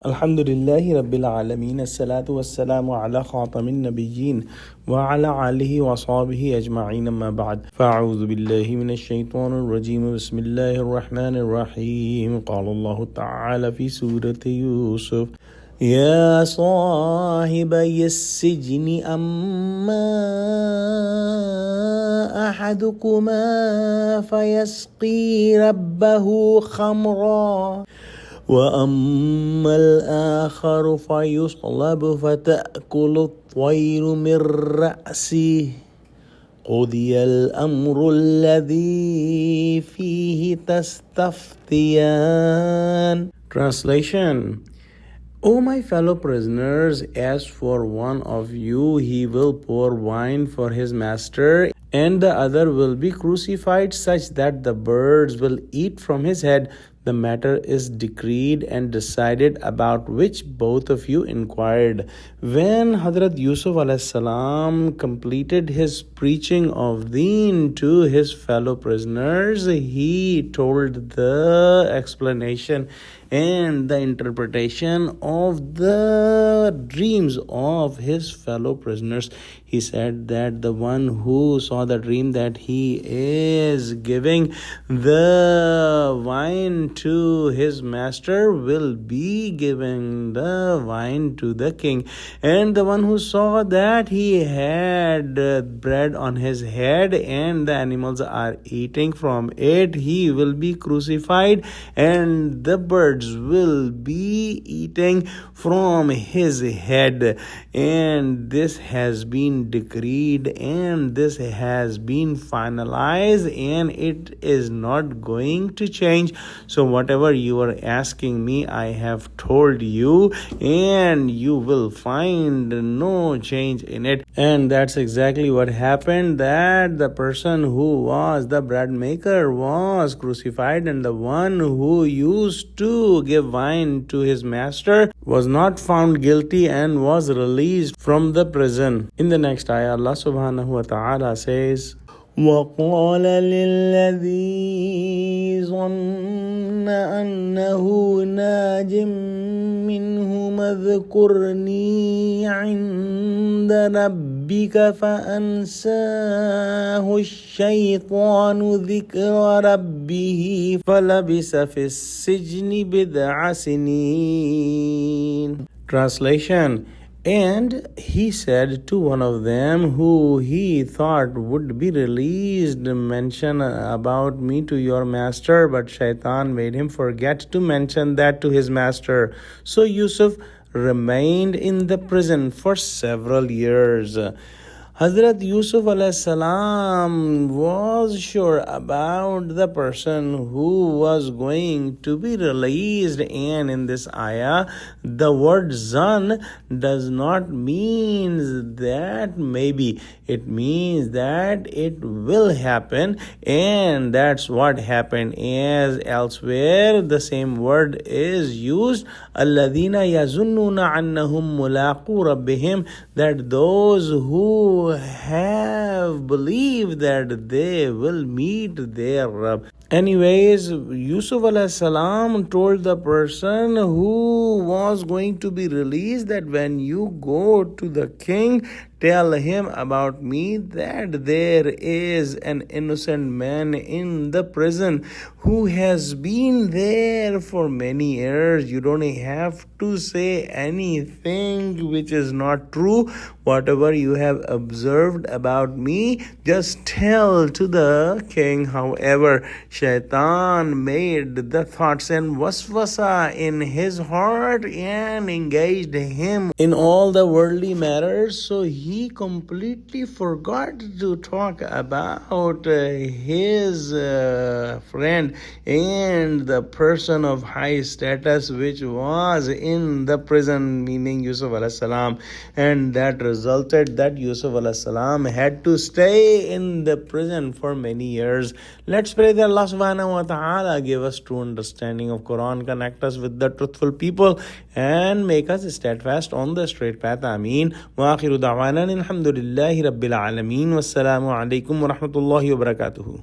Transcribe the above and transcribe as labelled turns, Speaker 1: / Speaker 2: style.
Speaker 1: Alhamdulillahi Rabbil Alameen. As-salatu was-salamu ala khatamin nabiyyin wa ala alihi wa sahbihi ajma'in amma ba'd. Fa'udhu billahi minash shaitanir rajim. Bismillahir rahmanir rahim. Qala Allah ta'ala fi Surah Yusuf. يا صاحبي السجن أما أحدكما فيسقي ربه خمرا وأما الآخر فيصلب فتأكل الطير من رأسه قضي الأمر الذي فيه تستفتيان. Translation: O my fellow prisoners, as for one of you, he will pour wine for his master, and the other will be crucified such that the birds will eat from his head. The matter is decreed and decided about which both of you inquired. When Hazrat Yusuf alayhi salam completed his preaching of deen to his fellow prisoners, he told the explanation and the interpretation of the dreams of his fellow prisoners. He said that the one who saw the dream that he is giving the wine to his master will be giving the wine to the king, and the one who saw that he had bread on his head and the animals are eating from it, he will be crucified and the birds will be eating from his head. And this has been decreed and this has been finalized and it is not going to change. So whatever you are asking me, I have told you, and you will find no change in it. And that's exactly what happened, that the person who was the bread maker was crucified, and the one who used to give wine to his master was not found guilty and was released from the prison. In the next ayah, Allah subhanahu wa ta'ala says, وَقَالَ لِلَّذِي ظَنَّ أَنَّهُ نَاجٍ مِّنْهُمَا اذْكُرْنِي عِندَ رَبِّكَ فَأَنْسَاهُ الشَّيْطَانُ ذِكْرَ رَبِّهِ فَلَبِثَ فِي السِّجْنِ بِضْعَ سِنِينَ. Translation: And he said to one of them who he thought would be released, mention about me to your master, but Shaitan made him forget to mention that to his master. So Yusuf remained in the prison for several years. Hazrat Yusuf alayhi salam was sure about the person who was going to be released, and in this ayah, the word zan does not mean that maybe. It means that it will happen, and that's what happened. As elsewhere, the same word is used, alladhina yazunnuna annahum mulaqu rabbihim, that those who have believed that they will meet their Rabb. Anyways, Yusuf alayhi salam told the person who was going to be released that when you go to the king, tell him about me that there is an innocent man in the prison who has been there for many years. You don't have to say anything which is not true. Whatever you have observed about me, just tell to the king. However, Shaitan made the thoughts and waswasa in his heart and engaged him in all the worldly matters, so he completely forgot to talk about his friend and the person of high status which was in the prison, meaning Yusuf alayhi salam, and that resulted that Yusuf alayhi salam had to stay in the prison for many years. Let's pray that Allah subhanahu wa ta'ala give us true understanding of Quran, connect us with the truthful people, and make us steadfast on the straight path. Ameen. Wa akhiru da'wana alhamdulillahi rabbil alameen. Wassalamu alaikum wa rahmatullahi wa barakatuhu.